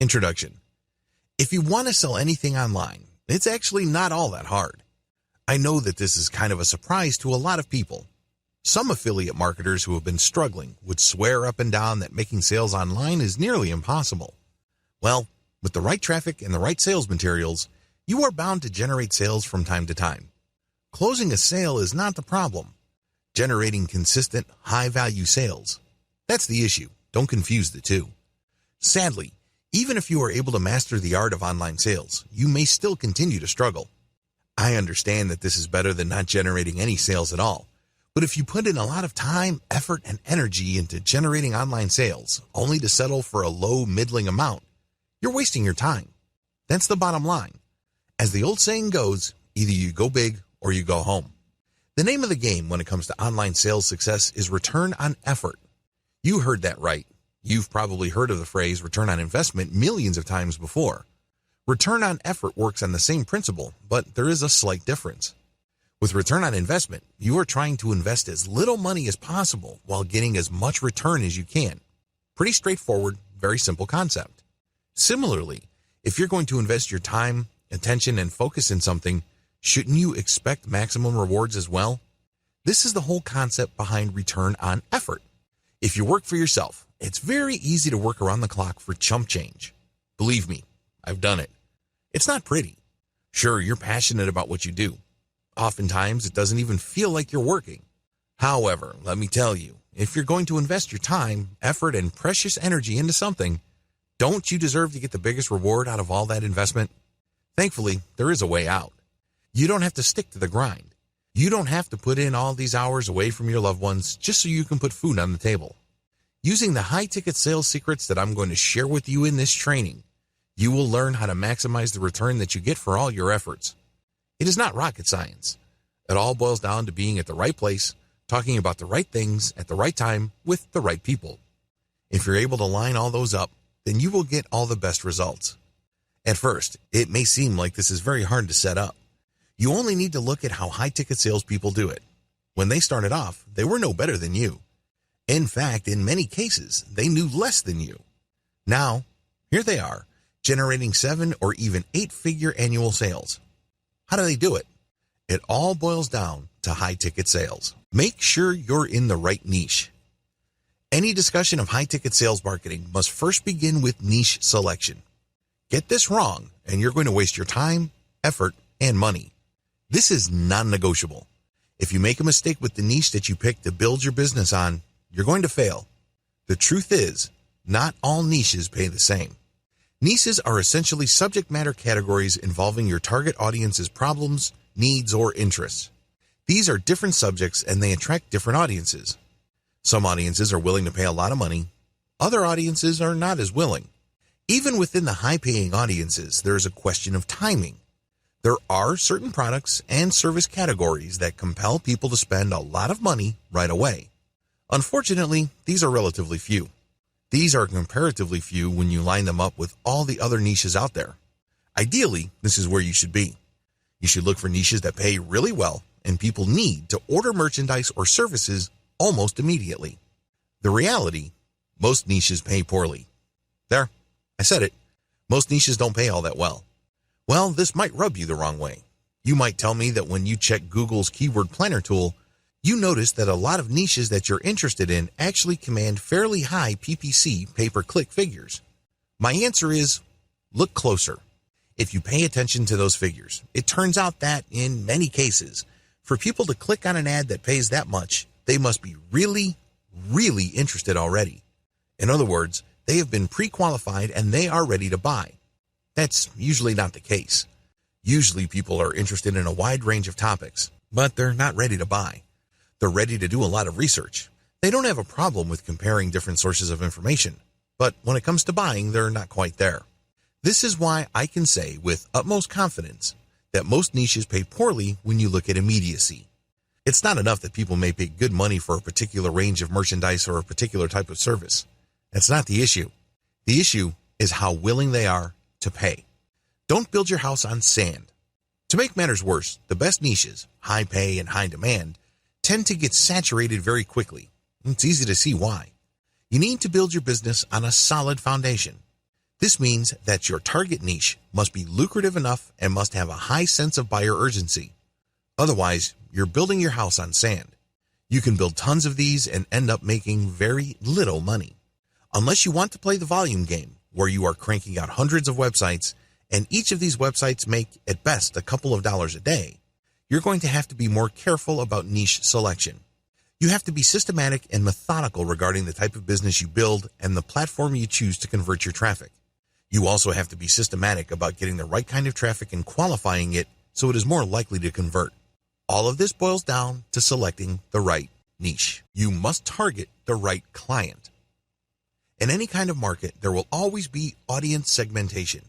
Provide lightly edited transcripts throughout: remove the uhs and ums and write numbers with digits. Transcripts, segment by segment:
Introduction. If you want to sell anything online, it's actually not all that hard. I know that this is kind of a surprise to a lot of people. Some affiliate marketers who have been struggling would swear up and down that making sales online is nearly impossible. Well, with the right traffic and the right sales materials, you are bound to generate sales from time to time. Closing a sale is not the problem. Generating consistent, high-value sales, that's the issue. Don't confuse the two. Sadly, even if you are able to master the art of online sales, you may still continue to struggle. I understand that this is better than not generating any sales at all, but if you put in a lot of time, effort, and energy into generating online sales, only to settle for a low, middling amount, you're wasting your time. That's the bottom line. As the old saying goes, either you go big or you go home. The name of the game when it comes to online sales success is return on effort. You heard that right. You've probably heard of the phrase return on investment millions of times before. Return on effort works on the same principle, but there is a slight difference. With return on investment, you are trying to invest as little money as possible while getting as much return as you can. Pretty straightforward, very simple concept. Similarly, if you're going to invest your time, attention, and focus in something, shouldn't you expect maximum rewards as well? This is the whole concept behind return on effort. If you work for yourself, it's very easy to work around the clock for chump change. Believe me, I've done it. It's not pretty. Sure, you're passionate about what you do. Oftentimes, it doesn't even feel like you're working. However, let me tell you, if you're going to invest your time, effort, and precious energy into something, don't you deserve to get the biggest reward out of all that investment? Thankfully, there is a way out. You don't have to stick to the grind. You don't have to put in all these hours away from your loved ones just so you can put food on the table. Using the high-ticket sales secrets that I'm going to share with you in this training, you will learn how to maximize the return that you get for all your efforts. It is not rocket science. It all boils down to being at the right place, talking about the right things at the right time with the right people. If you're able to line all those up, then you will get all the best results. At first, it may seem like this is very hard to set up. You only need to look at how high-ticket salespeople do it. When they started off, they were no better than you. In fact, in many cases, they knew less than you. Now, here they are, generating 7 or even 8-figure annual sales. How do they do it? It all boils down to high-ticket sales. Make sure you're in the right niche. Any discussion of high-ticket sales marketing must first begin with niche selection. Get this wrong, and you're going to waste your time, effort, and money. This is non-negotiable. If you make a mistake with the niche that you pick to build your business on, you're going to fail. The truth is, not all niches pay the same. Niches are essentially subject matter categories involving your target audience's problems, needs, or interests. These are different subjects and they attract different audiences. Some audiences are willing to pay a lot of money. Other audiences are not as willing. Even within the high-paying audiences, there is a question of timing. There are certain products and service categories that compel people to spend a lot of money right away. Unfortunately, these are relatively few. These are comparatively few when you line them up with all the other niches out there. Ideally, this is where you should be. You should look for niches that pay really well and people need to order merchandise or services almost immediately. The reality, most niches pay poorly. There, I said it. Most niches don't pay all that well. Well, this might rub you the wrong way. You might tell me that when you check Google's keyword planner tool, you notice that a lot of niches that you're interested in actually command fairly high PPC, pay-per-click figures. My answer is, look closer. If you pay attention to those figures, it turns out that, in many cases, for people to click on an ad that pays that much, they must be really, really interested already. In other words, they have been pre-qualified and they are ready to buy. That's usually not the case. Usually people are interested in a wide range of topics, but they're not ready to buy. They're ready to do a lot of research. They don't have a problem with comparing different sources of information, but when it comes to buying, they're not quite there. This is why I can say with utmost confidence that most niches pay poorly when you look at immediacy. It's not enough that people may pay good money for a particular range of merchandise or a particular type of service. That's not the issue. The issue is how willing they are to pay. Don't build your house on sand. To make matters worse, the best niches, high pay and high demand, tend to get saturated very quickly. It's easy to see why. You need to build your business on a solid foundation. This means that your target niche must be lucrative enough and must have a high sense of buyer urgency. Otherwise, you're building your house on sand. You can build tons of these and end up making very little money. Unless you want to play the volume game, where you are cranking out hundreds of websites, and each of these websites make, at best, a couple of dollars a day, you're going to have to be more careful about niche selection. You have to be systematic and methodical regarding the type of business you build and the platform you choose to convert your traffic. You also have to be systematic about getting the right kind of traffic and qualifying it so it is more likely to convert. All of this boils down to selecting the right niche. You must target the right client. In any kind of market, there will always be audience segmentation.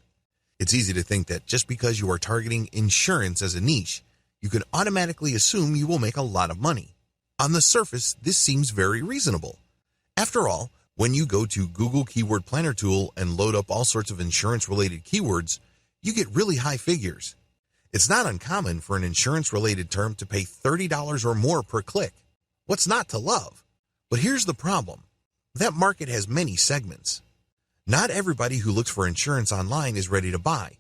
It's easy to think that just because you are targeting insurance as a niche, you can automatically assume you will make a lot of money. On the surface, this seems very reasonable. After all, when you go to Google Keyword Planner tool and load up all sorts of insurance-related keywords, you get really high figures. It's not uncommon for an insurance-related term to pay $30 or more per click. What's not to love? But here's the problem. That market has many segments. Not everybody who looks for insurance online is ready to buy.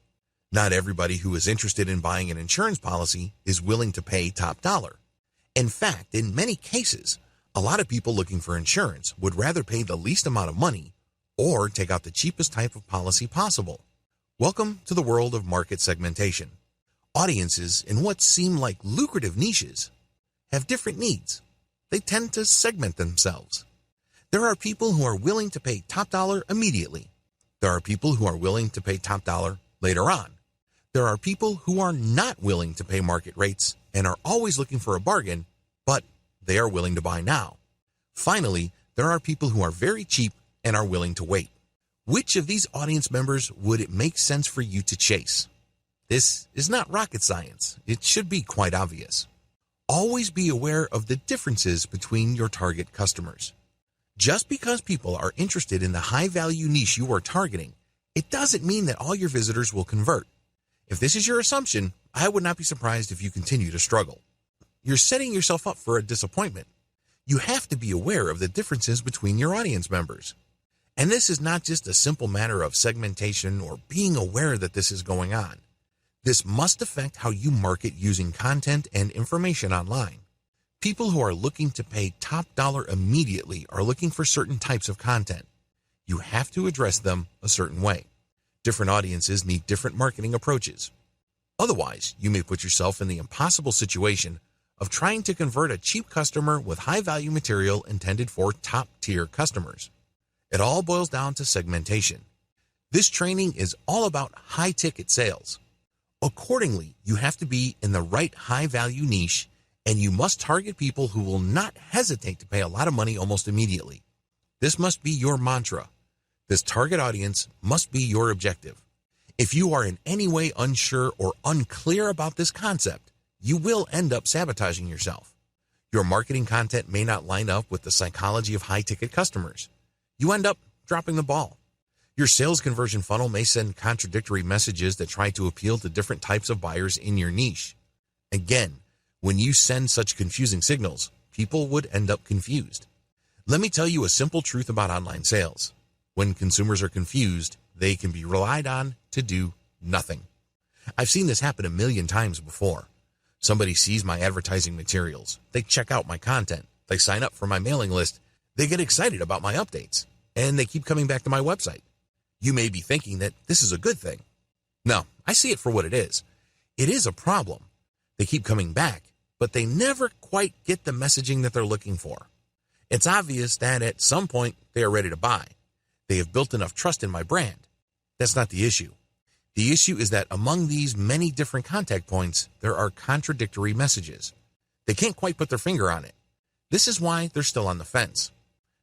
Not everybody who is interested in buying an insurance policy is willing to pay top dollar. In fact, in many cases, a lot of people looking for insurance would rather pay the least amount of money or take out the cheapest type of policy possible. Welcome to the world of market segmentation. Audiences in what seem like lucrative niches have different needs. They tend to segment themselves. There are people who are willing to pay top dollar immediately. There are people who are willing to pay top dollar later on. There are people who are not willing to pay market rates and are always looking for a bargain, but they are willing to buy now. Finally, there are people who are very cheap and are willing to wait. Which of these audience members would it make sense for you to chase? This is not rocket science. It should be quite obvious. Always be aware of the differences between your target customers. Just because people are interested in the high-value niche you are targeting, it doesn't mean that all your visitors will convert. If this is your assumption, I would not be surprised if you continue to struggle. You're setting yourself up for a disappointment. You have to be aware of the differences between your audience members. And this is not just a simple matter of segmentation or being aware that this is going on. This must affect how you market using content and information online. People who are looking to pay top dollar immediately are looking for certain types of content. You have to address them a certain way. Different audiences need different marketing approaches. Otherwise, you may put yourself in the impossible situation of trying to convert a cheap customer with high-value material intended for top-tier customers. It all boils down to segmentation. This training is all about high-ticket sales. Accordingly, you have to be in the right high-value niche, and you must target people who will not hesitate to pay a lot of money almost immediately. This must be your mantra. This target audience must be your objective. If you are in any way unsure or unclear about this concept, you will end up sabotaging yourself. Your marketing content may not line up with the psychology of high-ticket customers. You end up dropping the ball. Your sales conversion funnel may send contradictory messages that try to appeal to different types of buyers in your niche. Again, when you send such confusing signals, people would end up confused. Let me tell you a simple truth about online sales. When consumers are confused, they can be relied on to do nothing. I've seen this happen a million times before. Somebody sees my advertising materials, they check out my content, they sign up for my mailing list, they get excited about my updates, and they keep coming back to my website. You may be thinking that this is a good thing. No, I see it for what it is. It is a problem. They keep coming back, but they never quite get the messaging that they're looking for. It's obvious that at some point they are ready to buy. They have built enough trust in my brand. That's not the issue. The issue is that among these many different contact points, there are contradictory messages. They can't quite put their finger on it. This is why they're still on the fence.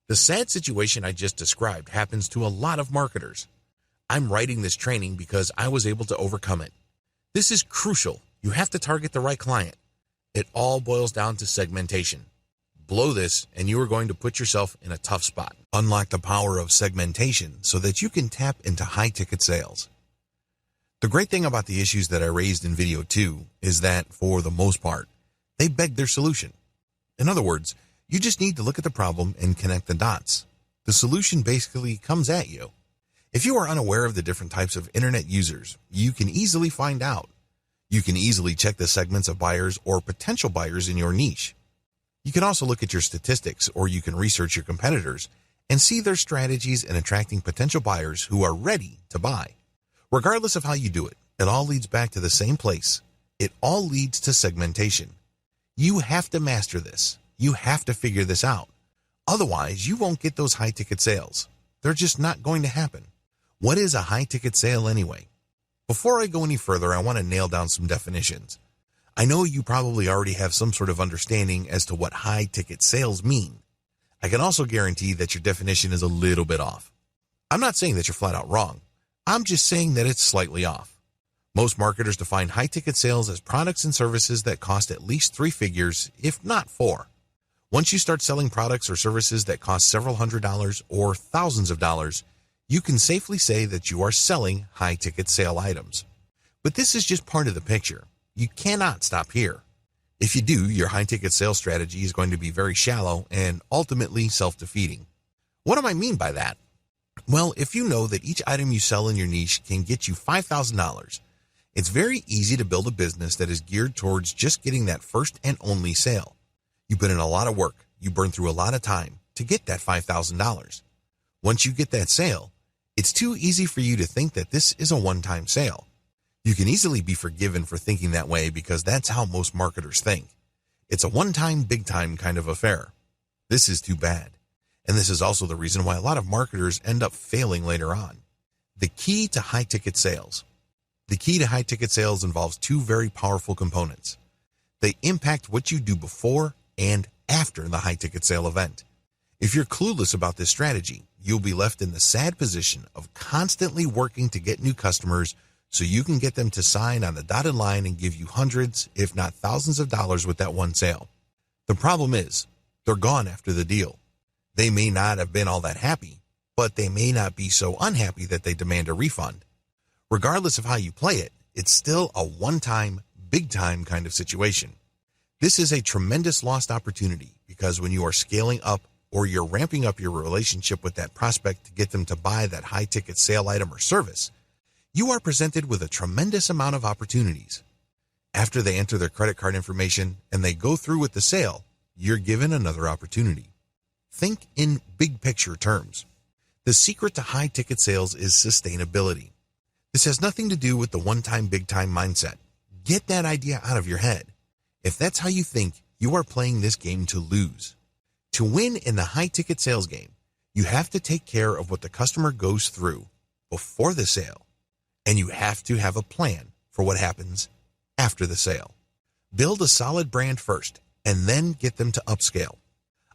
The sad situation I just described happens to a lot of marketers. I'm writing this training because I was able to overcome it. This is crucial. You have to target the right client. It all boils down to segmentation. Blow this and you are going to put yourself in a tough spot. Unlock the power of segmentation so that you can tap into high-ticket sales. The great thing about the issues that I raised in video 2 is that, for the most part, they beg their solution. In other words, you just need to look at the problem and connect the dots. The solution basically comes at you. If you are unaware of the different types of internet users, you can easily find out. You can easily check the segments of buyers or potential buyers in your niche. You can also look at your statistics, or you can research your competitors and see their strategies in attracting potential buyers who are ready to buy. Regardless of how you do it, it all leads back to the same place. It all leads to segmentation. You have to master this. You have to figure this out. Otherwise, you won't get those high-ticket sales. They're just not going to happen. What is a high-ticket sale anyway? Before I go any further, I want to nail down some definitions. I know you probably already have some sort of understanding as to what high-ticket sales mean. I can also guarantee that your definition is a little bit off. I'm not saying that you're flat out wrong. I'm just saying that it's slightly off. Most marketers define high-ticket sales as products and services that cost at least 3 figures, if not 4. Once you start selling products or services that cost several $100s or thousands of dollars, you can safely say that you are selling high-ticket sale items. But this is just part of the picture. You cannot stop here. If you do, your high-ticket sales strategy is going to be very shallow and ultimately self-defeating. What do I mean by that? Well, if you know that each item you sell in your niche can get you $5,000, it's very easy to build a business that is geared towards just getting that first and only sale. You put in a lot of work, you burn through a lot of time to get that $5,000. Once you get that sale, it's too easy for you to think that this is a one-time sale. You can easily be forgiven for thinking that way because that's how most marketers think. It's a one-time, big-time kind of affair. This is too bad. And this is also the reason why a lot of marketers end up failing later on. The key to high-ticket sales. The key to high-ticket sales involves 2 very powerful components. They impact what you do before and after the high-ticket sale event. If you're clueless about this strategy, you'll be left in the sad position of constantly working to get new customers so you can get them to sign on the dotted line and give you hundreds, if not thousands of dollars with that one sale. The problem is, they're gone after the deal. They may not have been all that happy, but they may not be so unhappy that they demand a refund. Regardless of how you play it, it's still a one-time, big-time kind of situation. This is a tremendous lost opportunity because when you are scaling up or you're ramping up your relationship with that prospect to get them to buy that high-ticket sale item or service, you are presented with a tremendous amount of opportunities. After they enter their credit card information and they go through with the sale, you're given another opportunity. Think in big picture terms. The secret to high-ticket sales is sustainability. This has nothing to do with the one-time, big-time mindset. Get that idea out of your head. If that's how you think, you are playing this game to lose. To win in the high-ticket sales game, you have to take care of what the customer goes through before the sale, and you have to have a plan for what happens after the sale. Build a solid brand first, and then get them to upscale.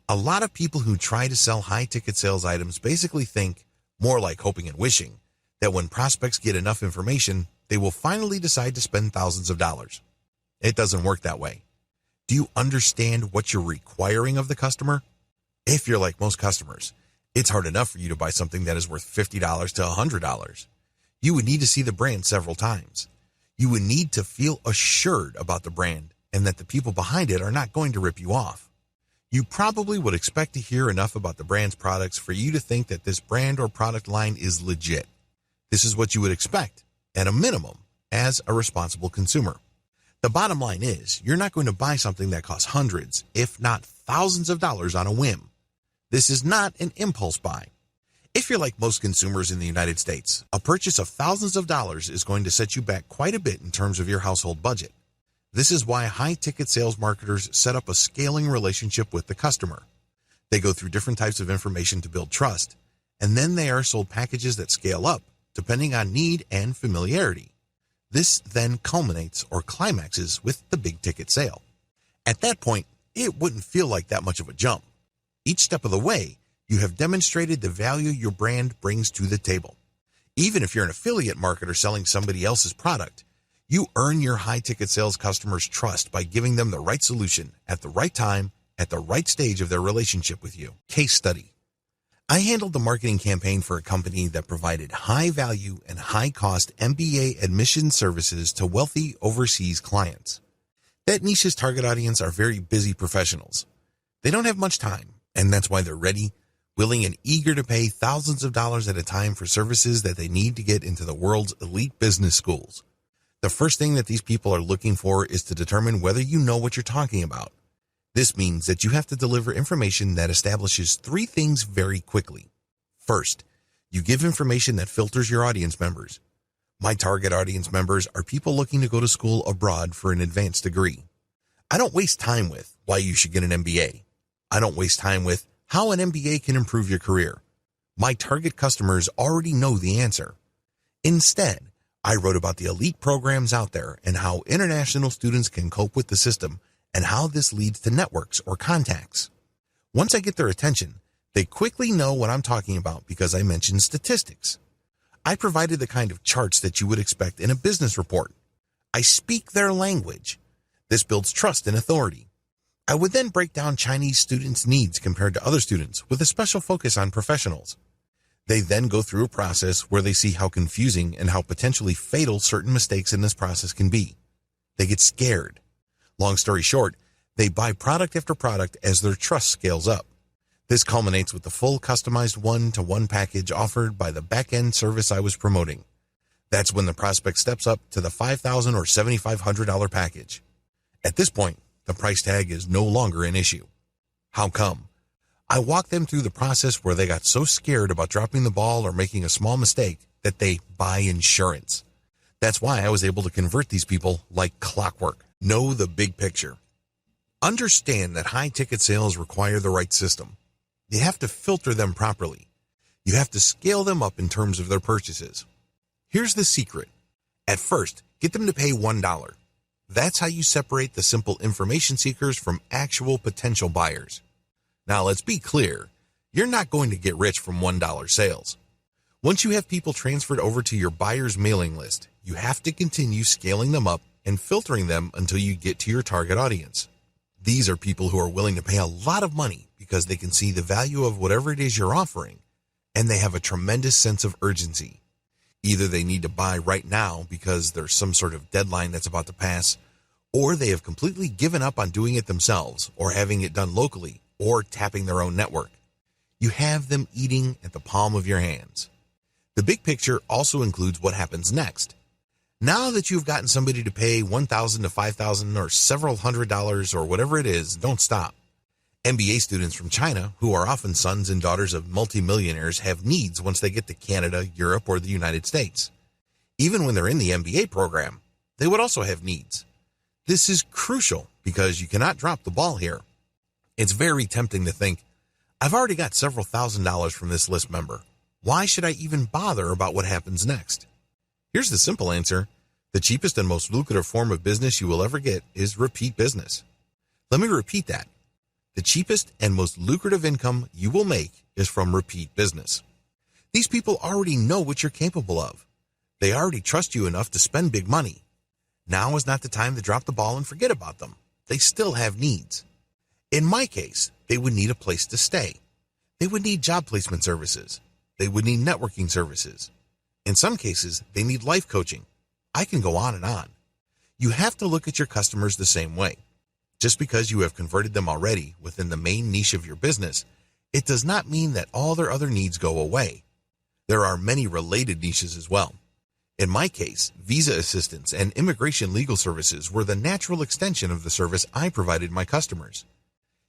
A lot of people who try to sell high-ticket sales items basically think, more like hoping and wishing, that when prospects get enough information, they will finally decide to spend thousands of dollars. It doesn't work that way. Do you understand what you're requiring of the customer? If you're like most customers, it's hard enough for you to buy something that is worth $50 to $100. You would need to see the brand several times. You would need to feel assured about the brand and that the people behind it are not going to rip you off. You probably would expect to hear enough about the brand's products for you to think that this brand or product line is legit. This is what you would expect, at a minimum, as a responsible consumer. The bottom line is, you're not going to buy something that costs hundreds, if not thousands of dollars on a whim. This is not an impulse buy. If you're like most consumers in the United States, a purchase of thousands of dollars is going to set you back quite a bit in terms of your household budget. This is why high-ticket sales marketers set up a scaling relationship with the customer. They go through different types of information to build trust, and then they are sold packages that scale up, depending on need and familiarity. This then culminates or climaxes with the big-ticket sale. At that point, it wouldn't feel like that much of a jump. Each step of the way, you have demonstrated the value your brand brings to the table. Even if you're an affiliate marketer selling somebody else's product, you earn your high-ticket sales customers' trust by giving them the right solution at the right time, at the right stage of their relationship with you. Case study. I handled the marketing campaign for a company that provided high-value and high-cost MBA admission services to wealthy overseas clients. That niche's target audience are very busy professionals. They don't have much time, and that's why they're ready, willing and eager to pay thousands of dollars at a time for services that they need to get into the world's elite business schools. The first thing that these people are looking for is to determine whether you know what you're talking about. This means that you have to deliver information that establishes three things very quickly. First, you give information that filters your audience members. My target audience members are people looking to go to school abroad for an advanced degree. I don't waste time with why you should get an MBA. I don't waste time with how an MBA can improve your career. My target customers already know the answer. Instead, I wrote about the elite programs out there and how international students can cope with the system and how this leads to networks or contacts. Once I get their attention, they quickly know what I'm talking about because I mentioned statistics. I provided the kind of charts that you would expect in a business report. I speak their language. This builds trust and authority. I would then break down Chinese students' needs compared to other students with a special focus on professionals. They then go through a process where they see how confusing and how potentially fatal certain mistakes in this process can be. They get scared. Long story short, they buy product after product as their trust scales up. This culminates with the full customized one-to-one package offered by the back-end service I was promoting. That's when the prospect steps up to the $5,000 or $7,500 package. At this point, the price tag is no longer an issue. How come? I walked them through the process where they got so scared about dropping the ball or making a small mistake that they buy insurance. That's why I was able to convert these people like clockwork. Know the big picture. Understand that high-ticket sales require the right system. You have to filter them properly. You have to scale them up in terms of their purchases. Here's the secret. At first, get them to pay $1. That's how you separate the simple information seekers from actual potential buyers. Now, let's be clear. You're not going to get rich from $1 sales. Once you have people transferred over to your buyer's mailing list, you have to continue scaling them up and filtering them until you get to your target audience. These are people who are willing to pay a lot of money because they can see the value of whatever it is you're offering, and they have a tremendous sense of urgency. Either they need to buy right now because there's some sort of deadline that's about to pass, or they have completely given up on doing it themselves or having it done locally or tapping their own network. You have them eating at the palm of your hands. The big picture also includes what happens next. Now that you've gotten somebody to pay $1,000 to $5,000 or several $100s or whatever it is, don't stop. MBA students from China, who are often sons and daughters of multimillionaires, have needs once they get to Canada, Europe, or the United States. Even when they're in the MBA program, they would also have needs. This is crucial because you cannot drop the ball here. It's very tempting to think, I've already got several $1,000s from this list member. Why should I even bother about what happens next? Here's the simple answer. The cheapest and most lucrative form of business you will ever get is repeat business. Let me repeat that. The cheapest and most lucrative income you will make is from repeat business. These people already know what you're capable of. They already trust you enough to spend big money. Now is not the time to drop the ball and forget about them. They still have needs. In my case, they would need a place to stay. They would need job placement services. They would need networking services. In some cases, they need life coaching. I can go on and on. You have to look at your customers the same way. Just because you have converted them already within the main niche of your business, it does not mean that all their other needs go away. There are many related niches as well. In my case, visa assistance and immigration legal services were the natural extension of the service I provided my customers.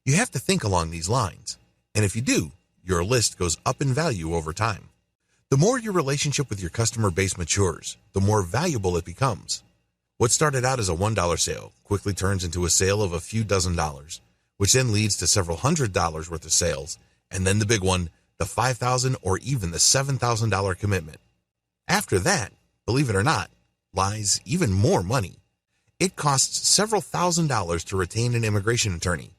You have to think along these lines, and if you do, your list goes up in value over time. The more your relationship with your customer base matures, the more valuable it becomes. What started out as a $1 sale quickly turns into a sale of a few $dozen, which then leads to several $100s worth of sales, and then the big one, the $5,000 or even the $7,000 commitment. After that, believe it or not, lies even more money. It costs several $1,000s to retain an immigration attorney.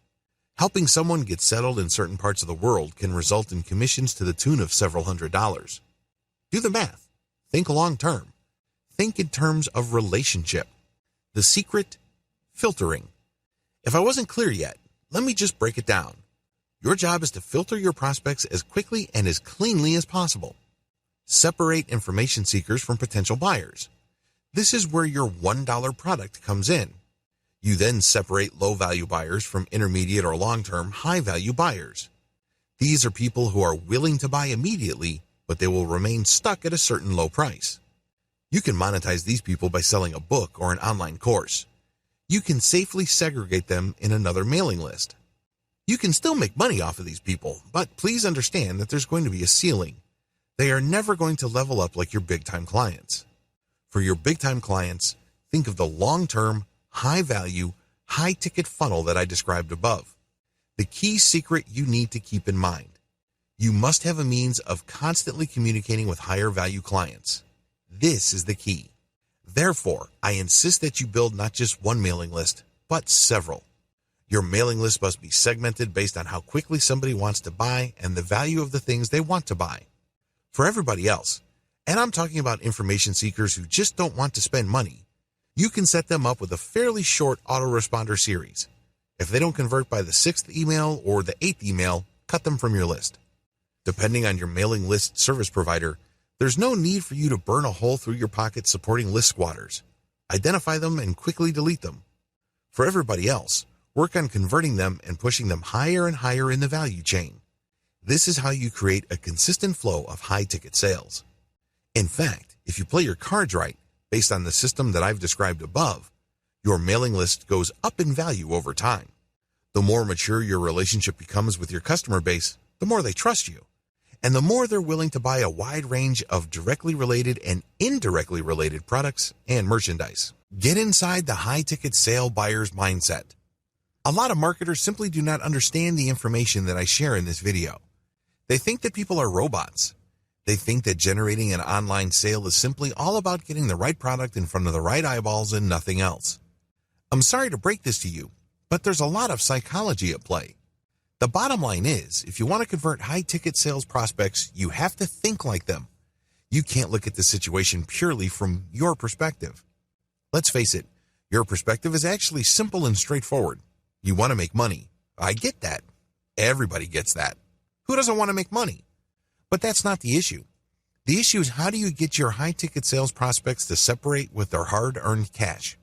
Helping someone get settled in certain parts of the world can result in commissions to the tune of several $100s. Do the math. Think long term. Think in terms of relationship. The secret, filtering. If I wasn't clear yet, let me just break it down. Your job is to filter your prospects as quickly and as cleanly as possible. Separate information seekers from potential buyers. This is where your $1 product comes in. You then separate low-value buyers from intermediate or long-term high-value buyers. These are people who are willing to buy immediately, but they will remain stuck at a certain low price. You can monetize these people by selling a book or an online course. You can safely segregate them in another mailing list. You can still make money off of these people, but please understand that there's going to be a ceiling. They are never going to level up like your big-time clients. For your big-time clients, think of the long-term, high-value, high-ticket funnel that I described above. The key secret you need to keep in mind. You must have a means of constantly communicating with higher-value clients. This is the key. Therefore, I insist that you build not just one mailing list, but several. Your mailing list must be segmented based on how quickly somebody wants to buy and the value of the things they want to buy. For everybody else, and I'm talking about information seekers who just don't want to spend money, you can set them up with a fairly short autoresponder series. If they don't convert by the 6th email or the 8th email, cut them from your list. Depending on your mailing list service provider, there's no need for you to burn a hole through your pocket supporting list squatters. Identify them and quickly delete them. For everybody else, work on converting them and pushing them higher and higher in the value chain. This is how you create a consistent flow of high-ticket sales. In fact, if you play your cards right, based on the system that I've described above, your mailing list goes up in value over time. The more mature your relationship becomes with your customer base, the more they trust you, and the more they're willing to buy a wide range of directly related and indirectly related products and merchandise. Get inside the high-ticket sale buyer's mindset. A lot of marketers simply do not understand the information that I share in this video. They think that people are robots. They think that generating an online sale is simply all about getting the right product in front of the right eyeballs and nothing else. I'm sorry to break this to you, but there's a lot of psychology at play. The bottom line is, if you want to convert high-ticket sales prospects, you have to think like them. You can't look at the situation purely from your perspective. Let's face it, your perspective is actually simple and straightforward. You want to make money. I get that. Everybody gets that. Who doesn't want to make money? But that's not the issue. The issue is, how do you get your high-ticket sales prospects to separate with their hard-earned cash?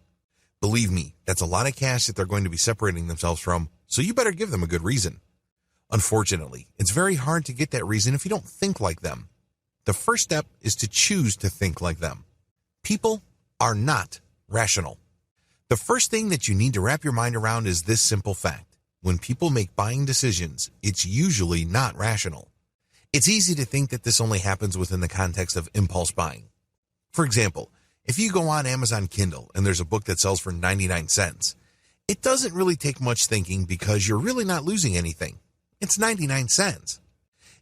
Believe me, that's a lot of cash that they're going to be separating themselves from, so you better give them a good reason. Unfortunately, it's very hard to get that reason if you don't think like them. The first step is to choose to think like them. People are not rational. The first thing that you need to wrap your mind around is this simple fact. When people make buying decisions, it's usually not rational. It's easy to think that this only happens within the context of impulse buying. For example, if you go on Amazon Kindle and there's a book that sells for 99 cents, it doesn't really take much thinking because you're really not losing anything. It's 99 cents.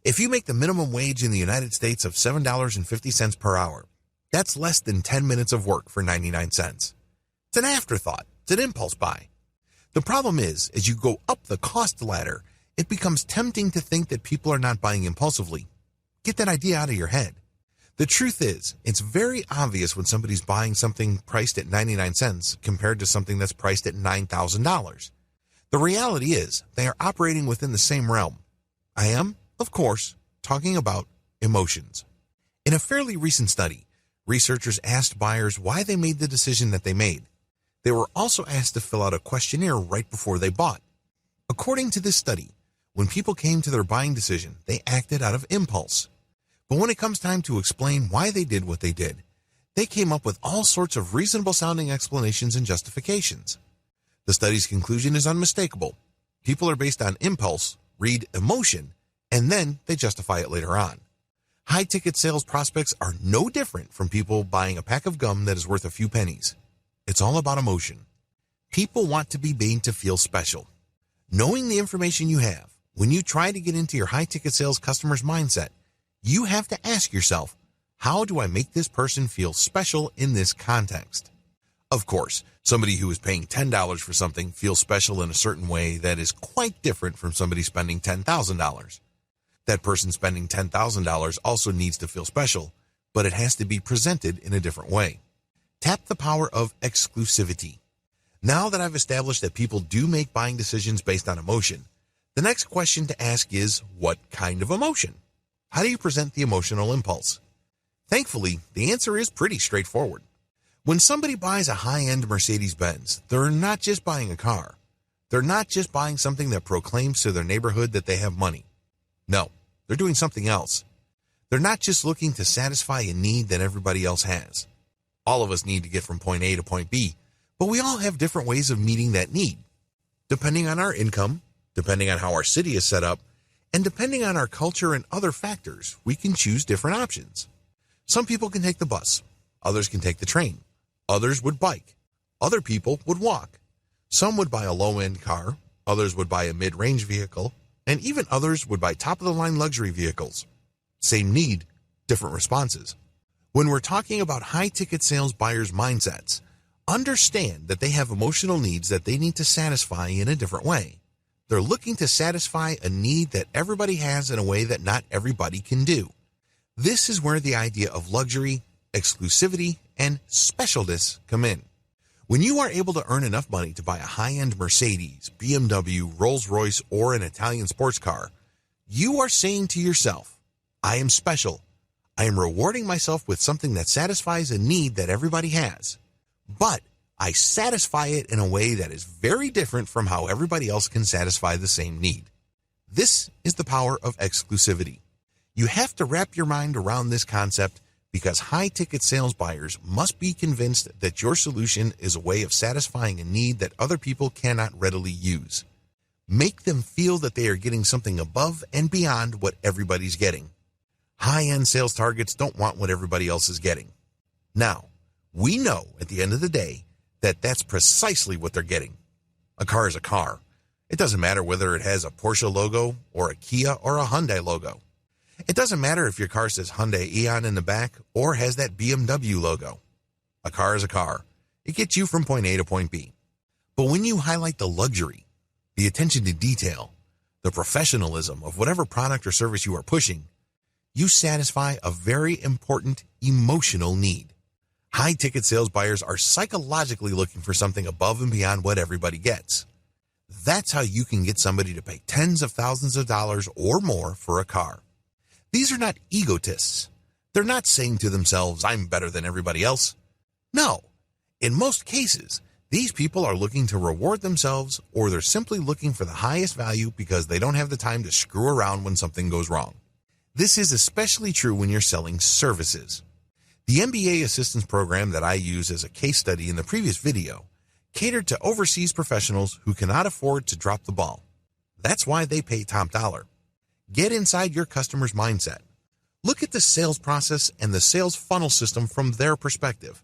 If you make the minimum wage in the United States of $7.50 per hour, that's less than 10 minutes of work for 99 cents. It's an afterthought. It's an impulse buy. The problem is, as you go up the cost ladder, it becomes tempting to think that people are not buying impulsively. Get that idea out of your head. The truth is, it's very obvious when somebody's buying something priced at 99 cents compared to something that's priced at $9,000. The reality is, they are operating within the same realm. I am, of course, talking about emotions. In a fairly recent study, researchers asked buyers why they made the decision that they made. They were also asked to fill out a questionnaire right before they bought. According to this study, when people came to their buying decision, they acted out of impulse. But when it comes time to explain why they did what they did, they came up with all sorts of reasonable-sounding explanations and justifications. The study's conclusion is unmistakable. People are based on impulse, read emotion, and then they justify it later on. High-ticket sales prospects are no different from people buying a pack of gum that is worth a few pennies. It's all about emotion. People want to be made to feel special. Knowing the information you have, when you try to get into your high-ticket sales customer's mindset, you have to ask yourself, how do I make this person feel special in this context? Of course, somebody who is paying $10 for something feels special in a certain way that is quite different from somebody spending $10,000. That person spending $10,000 also needs to feel special, but it has to be presented in a different way. Tap the power of exclusivity. Now that I've established that people do make buying decisions based on emotion, the next question to ask is, what kind of emotion? How do you present the emotional impulse? Thankfully, the answer is pretty straightforward. When somebody buys a high-end Mercedes-Benz, they're not just buying a car. They're not just buying something that proclaims to their neighborhood that they have money. No, they're doing something else. They're not just looking to satisfy a need that everybody else has. All of us need to get from point A to point B, but we all have different ways of meeting that need. Depending on our income, depending on how our city is set up, and depending on our culture and other factors, we can choose different options. Some people can take the bus, others can take the train, others would bike, other people would walk. Some would buy a low-end car, others would buy a mid-range vehicle, and even others would buy top-of-the-line luxury vehicles. Same need, different responses. When we're talking about high-ticket sales buyers' mindsets, understand that they have emotional needs that they need to satisfy in a different way. They're looking to satisfy a need that everybody has in a way that not everybody can do. This is where the idea of luxury, exclusivity, and specialness come in. When you are able to earn enough money to buy a high-end Mercedes, BMW, Rolls-Royce, or an Italian sports car, you are saying to yourself, I am special. I am rewarding myself with something that satisfies a need that everybody has. But I satisfy it in a way that is very different from how everybody else can satisfy the same need. This is the power of exclusivity. You have to wrap your mind around this concept because high-ticket sales buyers must be convinced that your solution is a way of satisfying a need that other people cannot readily use. Make them feel that they are getting something above and beyond what everybody's getting. High-end sales targets don't want what everybody else is getting. Now, we know at the end of the day that that's precisely what they're getting. A car is a car. It doesn't matter whether it has a Porsche logo or a Kia or a Hyundai logo. It doesn't matter if your car says Hyundai Eon in the back or has that BMW logo. A car is a car. It gets you from point A to point B. But when you highlight the luxury, the attention to detail, the professionalism of whatever product or service you are pushing, you satisfy a very important emotional need. High-ticket sales buyers are psychologically looking for something above and beyond what everybody gets. That's how you can get somebody to pay tens of thousands of dollars or more for a car. These are not egotists. They're not saying to themselves, I'm better than everybody else. No. In most cases, these people are looking to reward themselves, or they're simply looking for the highest value because they don't have the time to screw around when something goes wrong. This is especially true when you're selling services. The MBA assistance program that I use as a case study in the previous video catered to overseas professionals who cannot afford to drop the ball. That's why they pay top dollar. Get inside your customer's mindset. Look at the sales process and the sales funnel system from their perspective.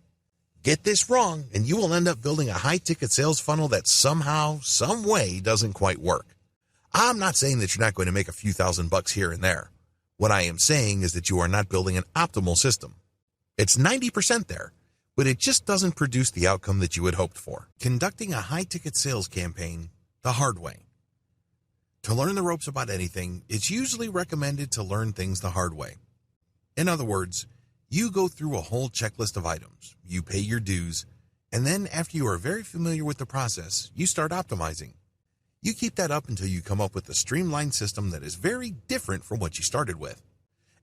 Get this wrong, and you will end up building a high-ticket sales funnel that somehow, some way doesn't quite work. I'm not saying that you're not going to make a few $1,000s here and there. What I am saying is that you are not building an optimal system. It's 90% there, but it just doesn't produce the outcome that you had hoped for. Conducting a high-ticket sales campaign the hard way. To learn the ropes about anything, it's usually recommended to learn things the hard way. In other words, you go through a whole checklist of items, you pay your dues, and then after you are very familiar with the process, you start optimizing. You keep that up until you come up with a streamlined system that is very different from what you started with.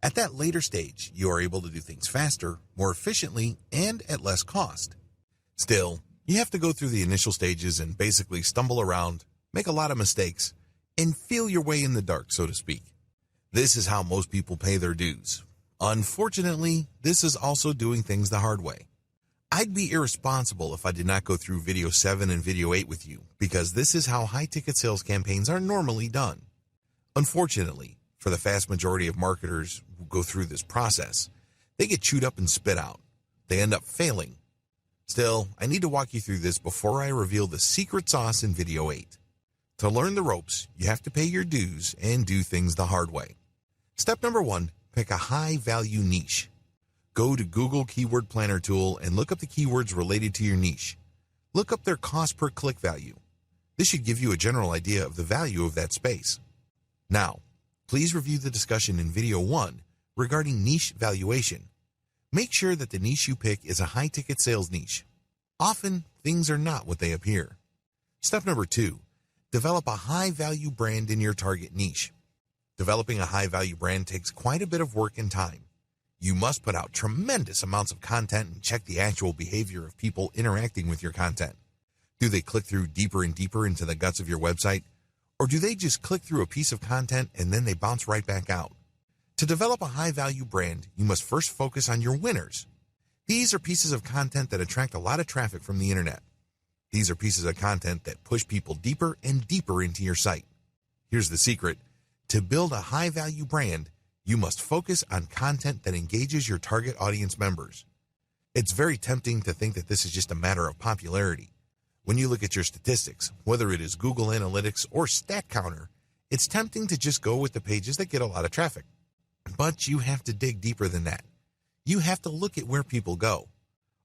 At that later stage, you are able to do things faster, more efficiently, and at less cost. Still, you have to go through the initial stages and basically stumble around, make a lot of mistakes, and feel your way in the dark, so to speak. This is how most people pay their dues. Unfortunately, this is also doing things the hard way. I'd be irresponsible if I did not go through video 7 and video 8 with you, because this is how high-ticket sales campaigns are normally done. Unfortunately, for the vast majority of marketers who go through this process, they get chewed up and spit out. They end up failing. Still, I need to walk you through this before I reveal the secret sauce in video 8. To learn the ropes, you have to pay your dues and do things the hard way. Step number 1, pick a high-value niche. Go to Google Keyword Planner tool and look up the keywords related to your niche. Look up their cost per click value. This should give you a general idea of the value of that space. Now, please review the discussion in video 1 regarding niche valuation. Make sure that the niche you pick is a high-ticket sales niche. Often, things are not what they appear. Step number 2, develop a high-value brand in your target niche. Developing a high-value brand takes quite a bit of work and time. You must put out tremendous amounts of content and check the actual behavior of people interacting with your content. Do they click through deeper and deeper into the guts of your website? Or do they just click through a piece of content and then they bounce right back out? To develop a high-value brand, you must first focus on your winners. These are pieces of content that attract a lot of traffic from the internet. These are pieces of content that push people deeper and deeper into your site. Here's the secret. To build a high-value brand, you must focus on content that engages your target audience members. It's very tempting to think that this is just a matter of popularity. When you look at your statistics, whether it is Google Analytics or StatCounter, it's tempting to just go with the pages that get a lot of traffic. But you have to dig deeper than that. You have to look at where people go.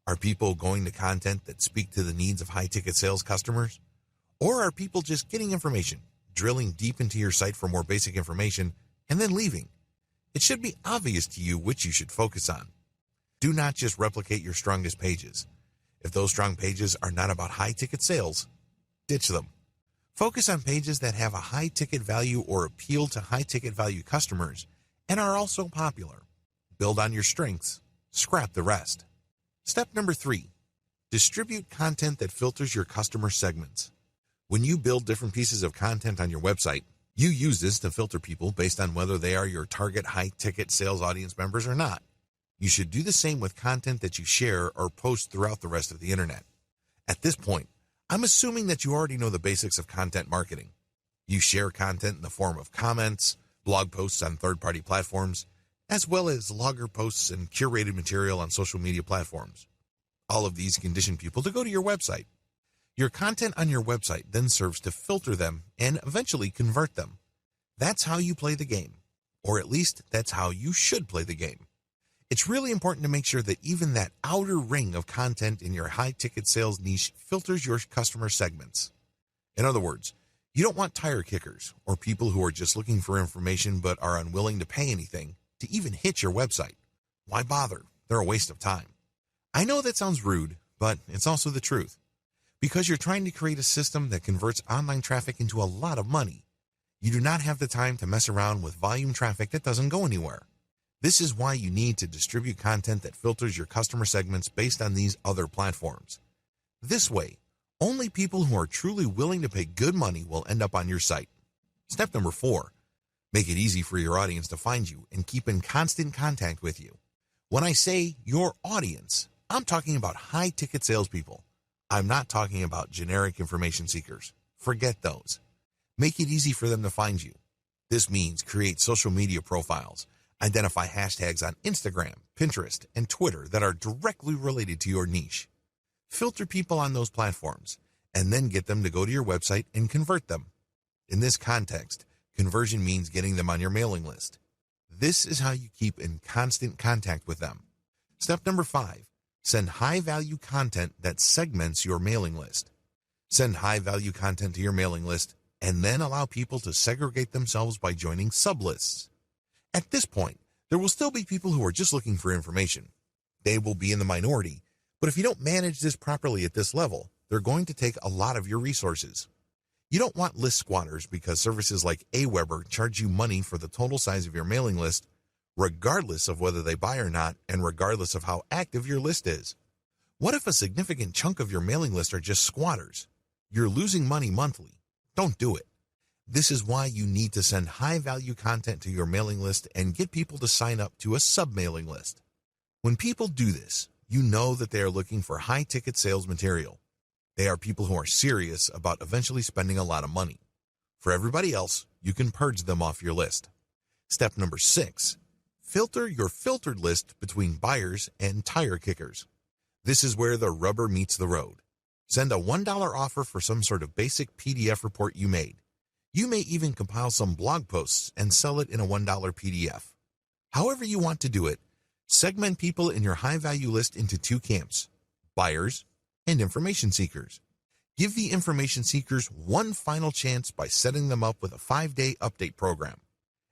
Are people going to content that speak to the needs of high-ticket sales customers? Or are people just getting information, drilling deep into your site for more basic information, and then leaving? It should be obvious to you which you should focus on. Do not just replicate your strongest pages. If those strong pages are not about high-ticket sales, ditch them. Focus on pages that have a high-ticket value or appeal to high-ticket value customers and are also popular. Build on your strengths. Scrap the rest. Step number 3. Distribute content that filters your customer segments. When you build different pieces of content on your website, you use this to filter people based on whether they are your target high-ticket sales audience members or not. You should do the same with content that you share or post throughout the rest of the internet. At this point, I'm assuming that you already know the basics of content marketing. You share content in the form of comments, blog posts on third-party platforms, as well as logger posts and curated material on social media platforms. All of these condition people to go to your website. Your content on your website then serves to filter them and eventually convert them. That's how you play the game, or at least that's how you should play the game. It's really important to make sure that even that outer ring of content in your high-ticket sales niche filters your customer segments. In other words, you don't want tire kickers or people who are just looking for information but are unwilling to pay anything to even hit your website. Why bother? They're a waste of time. I know that sounds rude, but it's also the truth. Because you're trying to create a system that converts online traffic into a lot of money, you do not have the time to mess around with volume traffic that doesn't go anywhere. This is why you need to distribute content that filters your customer segments based on these other platforms. This way, only people who are truly willing to pay good money will end up on your site. Step number 4, make it easy for your audience to find you and keep in constant contact with you. When I say your audience, I'm talking about high-ticket salespeople. I'm not talking about generic information seekers. Forget those. Make it easy for them to find you. This means create social media profiles, identify hashtags on Instagram, Pinterest, and Twitter that are directly related to your niche. Filter people on those platforms, and then get them to go to your website and convert them. In this context, conversion means getting them on your mailing list. This is how you keep in constant contact with them. Step number 5, send high-value content that segments your mailing list. Send high-value content to your mailing list, and then allow people to segregate themselves by joining sublists. At this point, there will still be people who are just looking for information. They will be in the minority, but if you don't manage this properly at this level, they're going to take a lot of your resources. You don't want list squatters because services like Aweber charge you money for the total size of your mailing list, regardless of whether they buy or not and regardless of how active your list is. What if a significant chunk of your mailing list are just squatters? You're losing money monthly. Don't do it. This is why you need to send high-value content to your mailing list and get people to sign up to a sub-mailing list. When people do this, you know that they are looking for high-ticket sales material. They are people who are serious about eventually spending a lot of money. For everybody else, you can purge them off your list. Step number 6, filter your filtered list between buyers and tire kickers. This is where the rubber meets the road. Send a $1 offer for some sort of basic PDF report you made. You may even compile some blog posts and sell it in a $1 PDF. However you want to do it, segment people in your high-value list into 2 camps, buyers and information seekers. Give the information seekers one final chance by setting them up with a 5-day update program.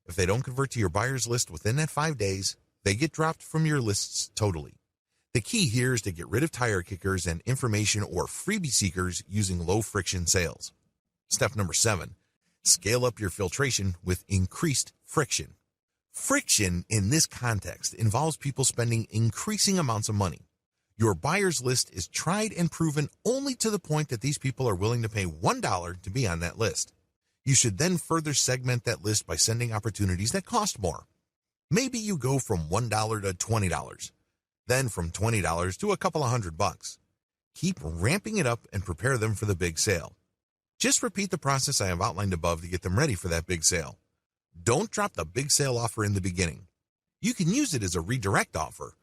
If they don't convert to your buyers list within that 5 days, they get dropped from your lists totally. The key here is to get rid of tire kickers and information or freebie seekers using low-friction sales. Step number 7, scale up your filtration with increased friction. Friction in this context involves people spending increasing amounts of money. Your buyers list is tried and proven only to the point that these people are willing to pay $1 to be on that list. You should then further segment that list by sending opportunities that cost more. Maybe you go from $1 to $20, then from $20 to a couple of $100. Keep ramping it up and prepare them for the big sale. Just repeat the process I have outlined above to get them ready for that big sale. Don't drop the big sale offer in the beginning. You can use it as a redirect offer.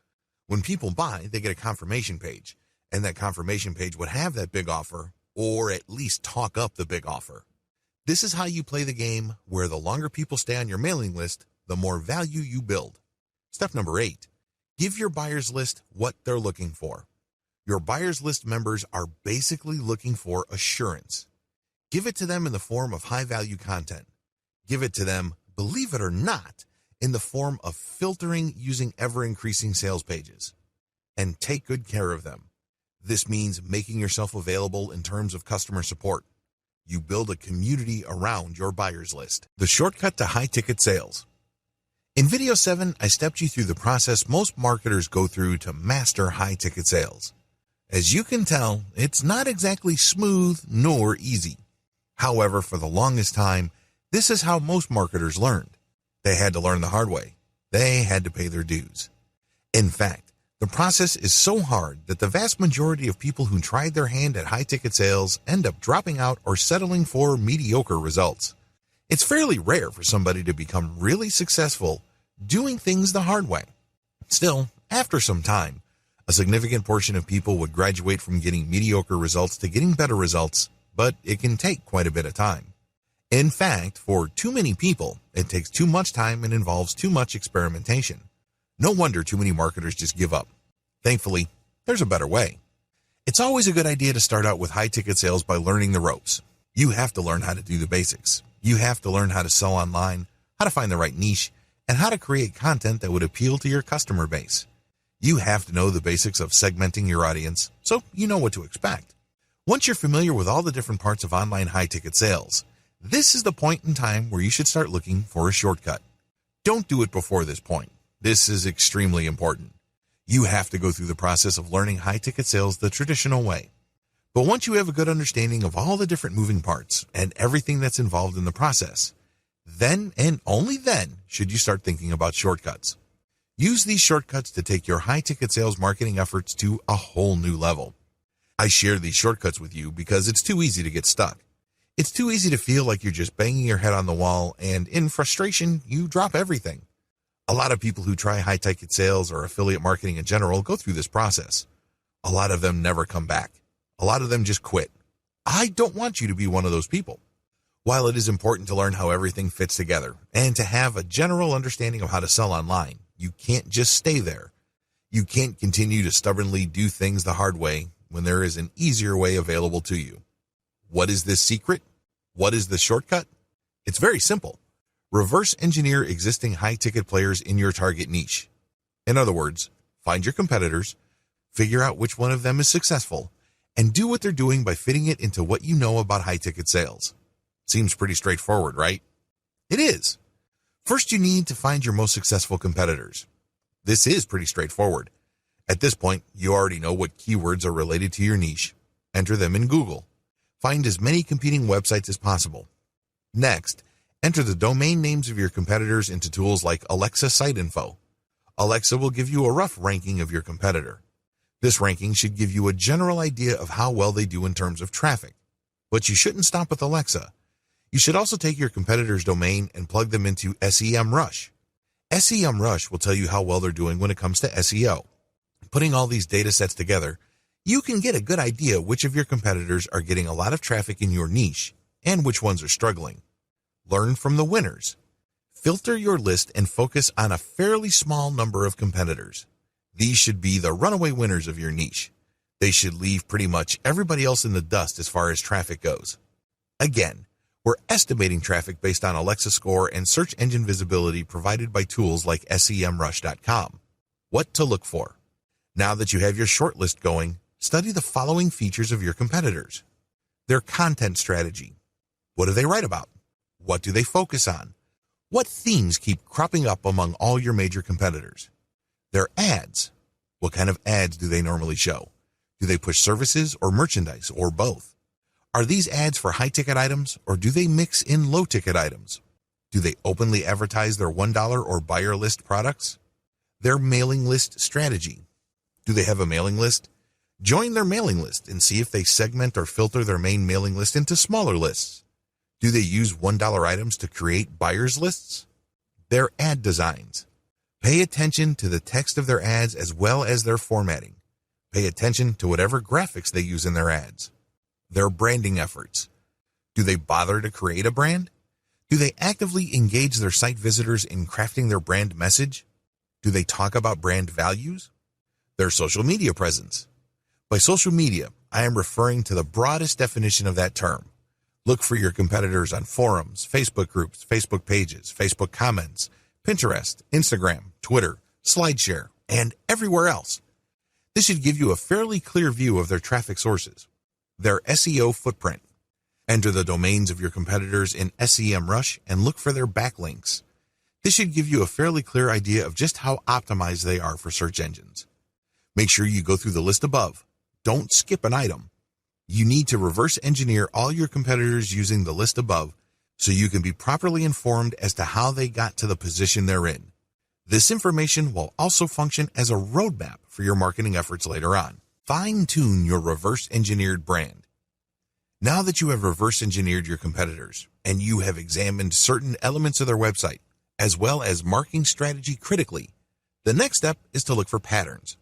When people buy, they get a confirmation page, and that confirmation page would have that big offer, or at least talk up the big offer. This is how you play the game, where the longer people stay on your mailing list, the more value you build. Step number 8, give your buyers list what they're looking for. Your buyers list members are basically looking for assurance. Give it to them in the form of high-value content. Give it to them, believe it or not, in the form of filtering using ever-increasing sales pages. And take good care of them. This means making yourself available in terms of customer support. You build a community around your buyers list. The shortcut to high-ticket sales. In video 7, I stepped you through the process most marketers go through to master high-ticket sales. As you can tell, it's not exactly smooth nor easy. However, for the longest time, this is how most marketers learned. They had to learn the hard way. They had to pay their dues. In fact, the process is so hard that the vast majority of people who tried their hand at high-ticket sales end up dropping out or settling for mediocre results. It's fairly rare for somebody to become really successful doing things the hard way. Still, after some time, a significant portion of people would graduate from getting mediocre results to getting better results, but it can take quite a bit of time. In fact, for too many people, it takes too much time and involves too much experimentation. No wonder too many marketers just give up. Thankfully, there's a better way. It's always a good idea to start out with high-ticket sales by learning the ropes. You have to learn how to do the basics. You have to learn how to sell online, how to find the right niche, and how to create content that would appeal to your customer base. You have to know the basics of segmenting your audience, so you know what to expect. Once you're familiar with all the different parts of online high-ticket sales, this is the point in time where you should start looking for a shortcut. Don't do it before this point. This is extremely important. You have to go through the process of learning high-ticket sales the traditional way. But once you have a good understanding of all the different moving parts and everything that's involved in the process, then and only then should you start thinking about shortcuts. Use these shortcuts to take your high-ticket sales marketing efforts to a whole new level. I share these shortcuts with you because it's too easy to get stuck. It's too easy to feel like you're just banging your head on the wall, and in frustration, you drop everything. A lot of people who try high-ticket sales or affiliate marketing in general go through this process. A lot of them never come back. A lot of them just quit. I don't want you to be one of those people. While it is important to learn how everything fits together and to have a general understanding of how to sell online, you can't just stay there. You can't continue to stubbornly do things the hard way when there is an easier way available to you. What is this secret? What is the shortcut? It's very simple. Reverse engineer existing high-ticket players in your target niche. In other words, find your competitors, figure out which one of them is successful, and do what they're doing by fitting it into what you know about high-ticket sales. Seems pretty straightforward, right? It is. First, you need to find your most successful competitors. This is pretty straightforward. At this point, you already know what keywords are related to your niche. Enter them in Google. Find as many competing websites as possible. Next, enter the domain names of your competitors into tools like Alexa Site Info. Alexa will give you a rough ranking of your competitor. This ranking should give you a general idea of how well they do in terms of traffic. But you shouldn't stop with Alexa. You should also take your competitor's domain and plug them into SEMrush. SEMrush will tell you how well they're doing when it comes to SEO. Putting all these data sets together, you can get a good idea which of your competitors are getting a lot of traffic in your niche and which ones are struggling. Learn from the winners. Filter your list and focus on a fairly small number of competitors. These should be the runaway winners of your niche. They should leave pretty much everybody else in the dust as far as traffic goes. Again, we're estimating traffic based on Alexa score and search engine visibility provided by tools like SEMrush.com. What to look for? Now that you have your short list going, study the following features of your competitors. Their content strategy. What do they write about? What do they focus on? What themes keep cropping up among all your major competitors? Their ads. What kind of ads do they normally show? Do they push services or merchandise or both? Are these ads for high-ticket items, or do they mix in low-ticket items? Do they openly advertise their $1 or buyer list products? Their mailing list strategy. Do they have a mailing list? Join their mailing list and see if they segment or filter their main mailing list into smaller lists. Do they use $1 items to create buyers lists? Their ad designs. Pay attention to the text of their ads as well as their formatting. Pay attention to whatever graphics they use in their ads. Their branding efforts. Do they bother to create a brand? Do they actively engage their site visitors in crafting their brand message? Do they talk about brand values? Their social media presence. By social media, I am referring to the broadest definition of that term. Look for your competitors on forums, Facebook groups, Facebook pages, Facebook comments, Pinterest, Instagram, Twitter, SlideShare, and everywhere else. This should give you a fairly clear view of their traffic sources. Their SEO footprint. Enter the domains of your competitors in SEMrush and look for their backlinks. This should give you a fairly clear idea of just how optimized they are for search engines. Make sure you go through the list above. Don't skip an item. You need to reverse engineer all your competitors using the list above so you can be properly informed as to how they got to the position they're in. This information will also function as a roadmap for your marketing efforts later on. Fine-tune your reverse engineered brand. Now that you have reverse engineered your competitors and you have examined certain elements of their website, as well as marketing strategy critically, the next step is to look for patterns.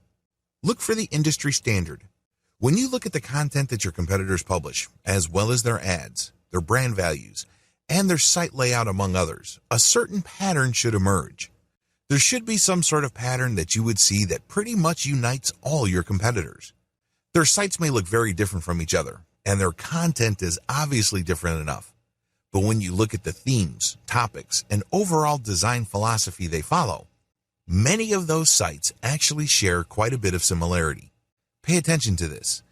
Look for the industry standard. When you look at the content that your competitors publish, as well as their ads, their brand values, and their site layout among others, a certain pattern should emerge. There should be some sort of pattern that you would see that pretty much unites all your competitors. Their sites may look very different from each other, and their content is obviously different enough. But when you look at the themes, topics, and overall design philosophy they follow, many of those sites actually share quite a bit of similarity. Pay attention to this.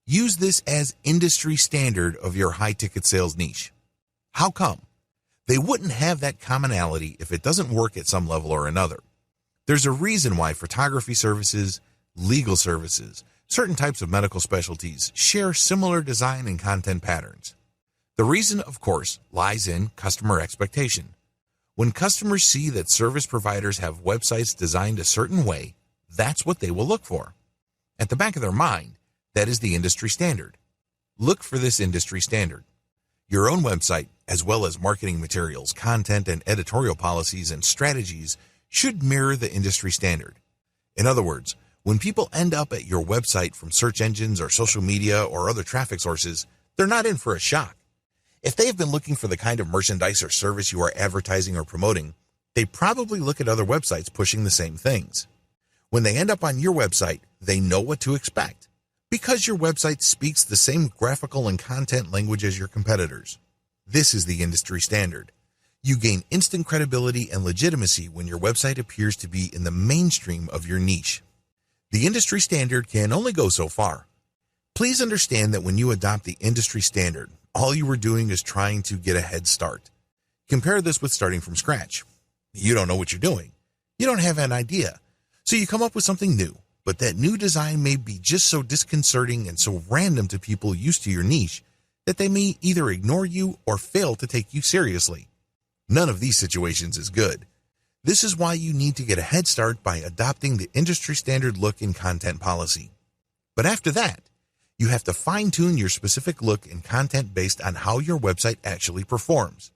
Use this as industry standard of your high-ticket sales niche. How come? They wouldn't have that commonality if it doesn't work at some level or another. There's a reason why photography services, legal services, certain types of medical specialties share similar design and content patterns. The reason, of course, lies in customer expectation. When customers see that service providers have websites designed a certain way, that's what they will look for. At the back of their mind, that is the industry standard. Look for this industry standard. Your own website, as well as marketing materials, content, and editorial policies and strategies should mirror the industry standard. In other words, when people end up at your website from search engines or social media or other traffic sources, they're not in for a shock. If they have been looking for the kind of merchandise or service you are advertising or promoting, they probably look at other websites pushing the same things. When they end up on your website, they know what to expect, because your website speaks the same graphical and content language as your competitors. This is the industry standard. You gain instant credibility and legitimacy when your website appears to be in the mainstream of your niche. The industry standard can only go so far. Please understand that when you adopt the industry standard, all you are doing is trying to get a head start. Compare this with starting from scratch. You don't know what you're doing. You don't have an idea. So you come up with something new, but that new design may be just so disconcerting and so random to people used to your niche that they may either ignore you or fail to take you seriously. None of these situations is good. This is why you need to get a head start by adopting the industry standard look and content policy. But after that, you have to fine-tune your specific look and content based on how your website actually performs.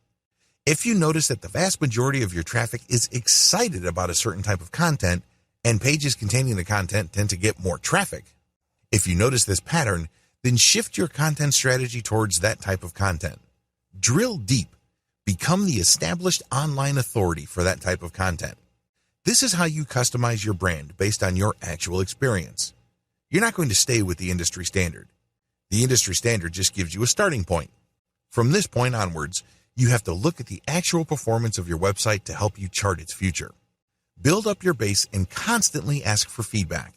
If you notice that the vast majority of your traffic is excited about a certain type of content, and pages containing the content tend to get more traffic, if you notice this pattern, then shift your content strategy towards that type of content. Drill deep. Become the established online authority for that type of content. This is how you customize your brand based on your actual experience. You're not going to stay with the industry standard. The industry standard just gives you a starting point. From this point onwards, you have to look at the actual performance of your website to help you chart its future. Build up your base and constantly ask for feedback.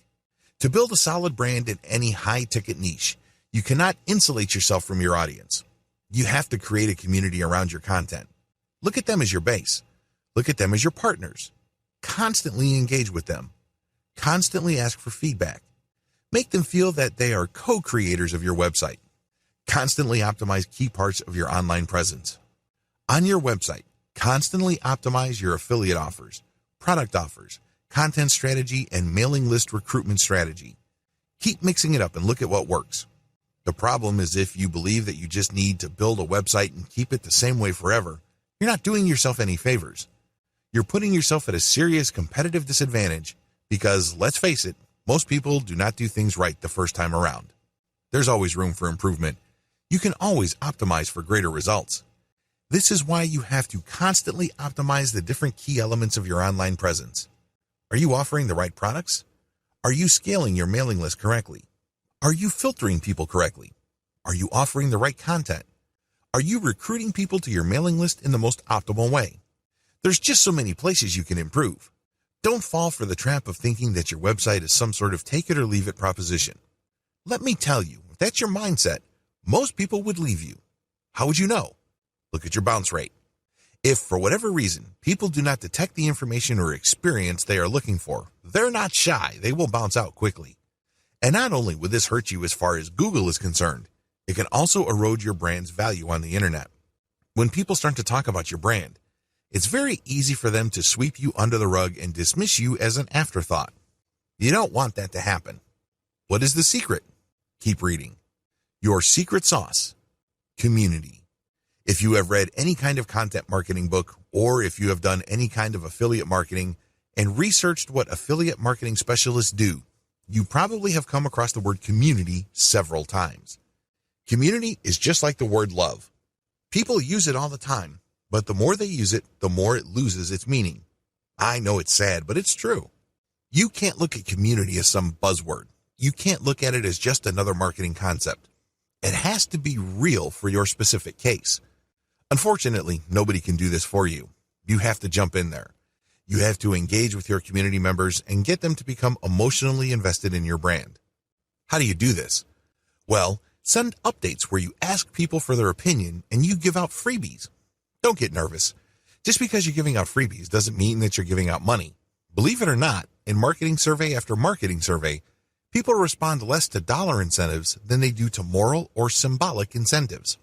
To build a solid brand in any high-ticket niche, you cannot insulate yourself from your audience. You have to create a community around your content. Look at them as your base. Look at them as your partners. Constantly engage with them. Constantly ask for feedback. Make them feel that they are co-creators of your website. Constantly optimize key parts of your online presence. On your website, constantly optimize your affiliate offers, product offers, content strategy, and mailing list recruitment strategy. Keep mixing it up and look at what works. The problem is if you believe that you just need to build a website and keep it the same way forever, you're not doing yourself any favors. You're putting yourself at a serious competitive disadvantage because, let's face it, most people do not do things right the first time around. There's always room for improvement. You can always optimize for greater results. This is why you have to constantly optimize the different key elements of your online presence. Are you offering the right products? Are you scaling your mailing list correctly? Are you filtering people correctly? Are you offering the right content? Are you recruiting people to your mailing list in the most optimal way? There's just so many places you can improve. Don't fall for the trap of thinking that your website is some sort of take it or leave it proposition. Let me tell you, if that's your mindset, most people would leave you. How would you know? Look at your bounce rate. If, for whatever reason, people do not detect the information or experience they are looking for, they're not shy, they will bounce out quickly. And not only would this hurt you as far as Google is concerned, it can also erode your brand's value on the internet. When people start to talk about your brand, it's very easy for them to sweep you under the rug and dismiss you as an afterthought. You don't want that to happen. What is the secret? Keep reading. Your secret sauce. Community. If you have read any kind of content marketing book, or if you have done any kind of affiliate marketing and researched what affiliate marketing specialists do, you probably have come across the word community several times. Community is just like the word love. People use it all the time, but the more they use it, the more it loses its meaning. I know it's sad, but it's true. You can't look at community as some buzzword. You can't look at it as just another marketing concept. It has to be real for your specific case. Unfortunately, nobody can do this for you. You have to jump in there. You have to engage with your community members and get them to become emotionally invested in your brand. How do you do this? Well, send updates where you ask people for their opinion and you give out freebies. Don't get nervous. Just because you're giving out freebies doesn't mean that you're giving out money. Believe it or not, in marketing survey after marketing survey, people respond less to dollar incentives than they do to moral or symbolic incentives.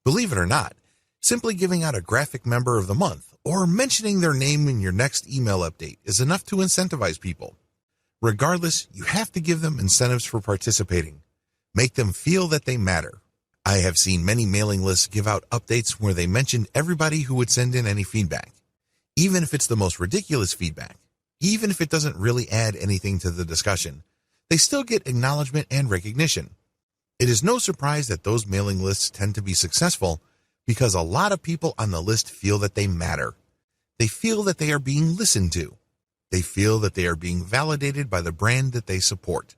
Believe it or not, simply giving out a graphic member of the month or mentioning their name in your next email update is enough to incentivize people. Regardless, you have to give them incentives for participating. Make them feel that they matter. I have seen many mailing lists give out updates where they mentioned everybody who would send in any feedback. Even if it's the most ridiculous feedback, even if it doesn't really add anything to the discussion, they still get acknowledgement and recognition. It is no surprise that those mailing lists tend to be successful because a lot of people on the list feel that they matter. They feel that they are being listened to. They feel that they are being validated by the brand that they support.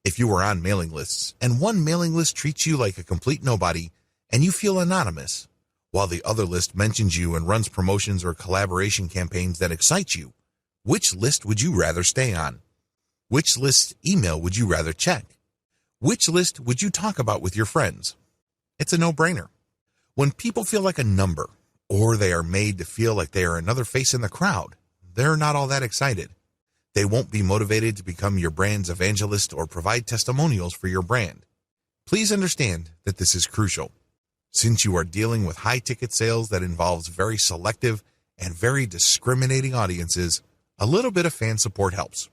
If you are on mailing lists and one mailing list treats you like a complete nobody and you feel anonymous, while the other list mentions you and runs promotions or collaboration campaigns that excite you, which list would you rather stay on? Which list email would you rather check? Which list would you talk about with your friends? It's a no-brainer. When people feel like a number, or they are made to feel like they are another face in the crowd, they're not all that excited. They won't be motivated to become your brand's evangelist or provide testimonials for your brand. Please understand that this is crucial. Since you are dealing with high-ticket sales that involves very selective and very discriminating audiences, a little bit of fan support helps.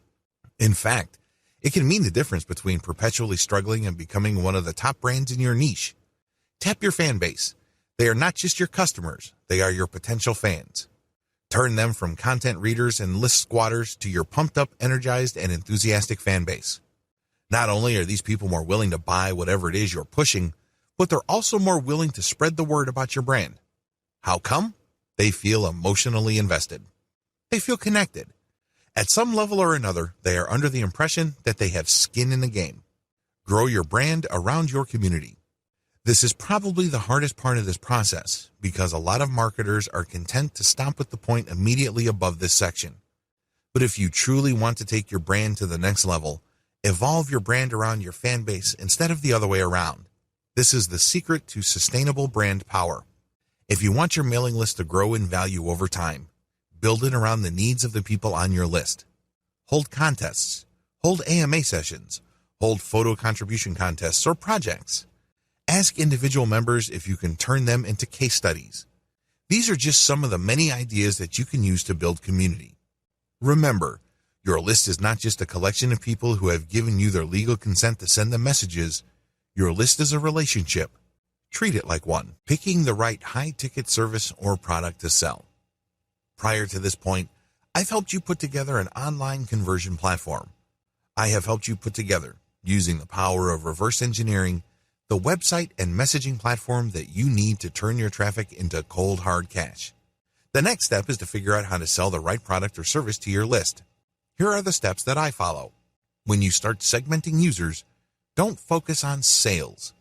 In fact, it can mean the difference between perpetually struggling and becoming one of the top brands in your niche. Tap your fan base. They are not just your customers, they are your potential fans. Turn them from content readers and list squatters to your pumped up, energized, and enthusiastic fan base. Not only are these people more willing to buy whatever it is you're pushing, but they're also more willing to spread the word about your brand. How come? They feel emotionally invested. They feel connected. At some level or another, they are under the impression that they have skin in the game. Grow your brand around your community. This is probably the hardest part of this process because a lot of marketers are content to stop at the point immediately above this section. But if you truly want to take your brand to the next level, evolve your brand around your fan base instead of the other way around. This is the secret to sustainable brand power. If you want your mailing list to grow in value over time, build it around the needs of the people on your list. Hold contests, hold AMA sessions, hold photo contribution contests or projects. Ask individual members if you can turn them into case studies. These are just some of the many ideas that you can use to build community. Remember, your list is not just a collection of people who have given you their legal consent to send them messages. Your list is a relationship. Treat it like one, picking the right high-ticket service or product to sell. Prior to this point, I've helped you put together an online conversion platform. I have helped you put together, using the power of reverse engineering, the website and messaging platform that you need to turn your traffic into cold hard cash. The next step is to figure out how to sell the right product or service to your list. Here are the steps that I follow. When you start segmenting users, don't focus on sales.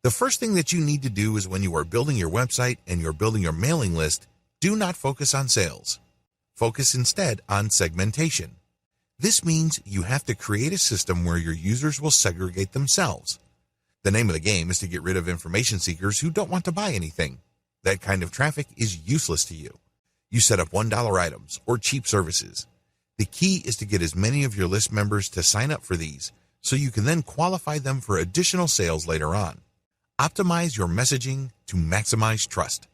The first thing that you need to do is when you are building your website and you're building your mailing list, do not focus on sales. Focus instead on segmentation. This means you have to create a system where your users will segregate themselves. The name of the game is to get rid of information seekers who don't want to buy anything. That kind of traffic is useless to you. You set up $1 items or cheap services. The key is to get as many of your list members to sign up for these so you can then qualify them for additional sales later on. Optimize your messaging to maximize trust.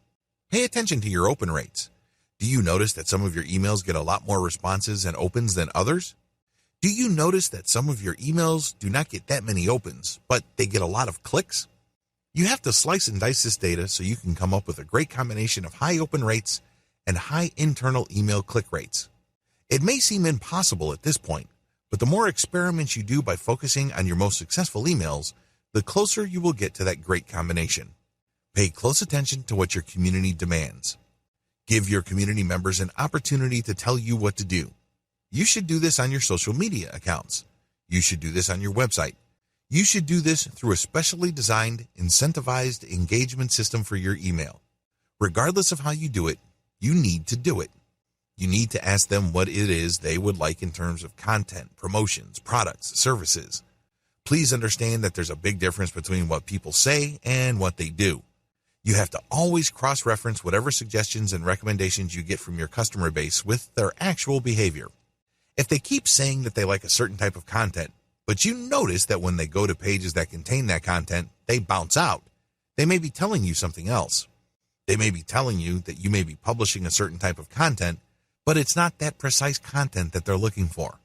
Pay attention to your open rates. Do you notice that some of your emails get a lot more responses and opens than others? Do you notice that some of your emails do not get that many opens, but they get a lot of clicks? You have to slice and dice this data so you can come up with a great combination of high open rates and high internal email click rates. It may seem impossible at this point, but the more experiments you do by focusing on your most successful emails, the closer you will get to that great combination. Pay close attention to what your community demands. Give your community members an opportunity to tell you what to do. You should do this on your social media accounts. You should do this on your website. You should do this through a specially designed, incentivized engagement system for your email. Regardless of how you do it, you need to do it. You need to ask them what it is they would like in terms of content, promotions, products, services. Please understand that there's a big difference between what people say and what they do. You have to always cross-reference whatever suggestions and recommendations you get from your customer base with their actual behavior. If they keep saying that they like a certain type of content, but you notice that when they go to pages that contain that content, they bounce out, they may be telling you something else. They may be telling you that you may be publishing a certain type of content, but it's not that precise content that they're looking for.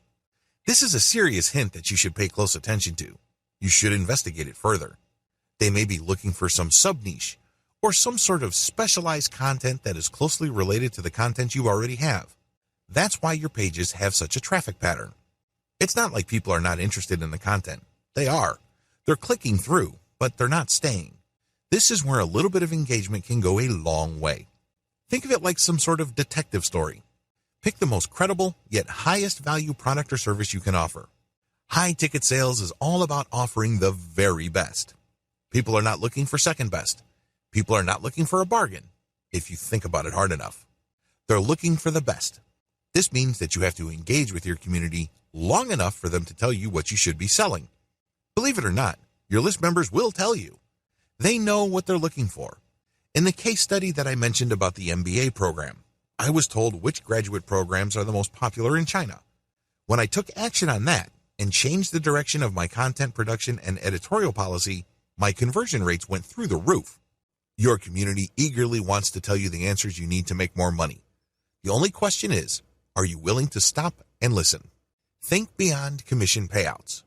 This is a serious hint that you should pay close attention to. You should investigate it further. They may be looking for some sub-niche or some sort of specialized content that is closely related to the content you already have. That's why your pages have such a traffic pattern. It's not like people are not interested in the content. They are. They're clicking through, but they're not staying. This is where a little bit of engagement can go a long way. Think of it like some sort of detective story. Pick the most credible, yet highest value product or service you can offer. High ticket sales is all about offering the very best. People are not looking for second best. People are not looking for a bargain, if you think about it hard enough. They're looking for the best. This means that you have to engage with your community long enough for them to tell you what you should be selling. Believe it or not, your list members will tell you. They know what they're looking for. In the case study that I mentioned about the MBA program, I was told which graduate programs are the most popular in China. When I took action on that and changed the direction of my content production and editorial policy, my conversion rates went through the roof. Your community eagerly wants to tell you the answers you need to make more money. The only question is, are you willing to stop and listen? Think beyond commission payouts.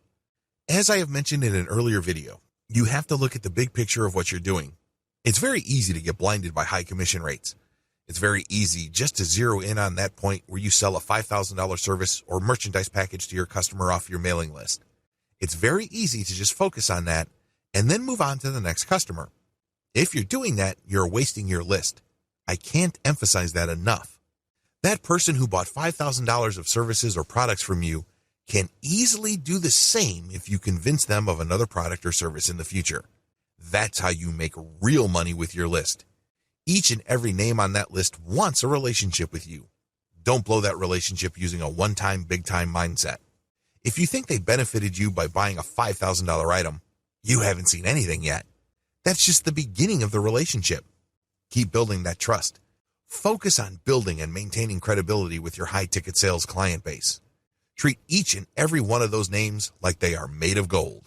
As I have mentioned in an earlier video, you have to look at the big picture of what you're doing. It's very easy to get blinded by high commission rates. It's very easy just to zero in on that point where you sell a $5,000 service or merchandise package to your customer off your mailing list. It's very easy to just focus on that and then move on to the next customer. If you're doing that, you're wasting your list. I can't emphasize that enough. That person who bought $5,000 of services or products from you can easily do the same if you convince them of another product or service in the future. That's how you make real money with your list. Each and every name on that list wants a relationship with you. Don't blow that relationship using a one-time, big-time mindset. If you think they benefited you by buying a $5,000 item, you haven't seen anything yet. That's just the beginning of the relationship. Keep building that trust. Focus on building and maintaining credibility with your high-ticket sales client base. Treat each and every one of those names like they are made of gold.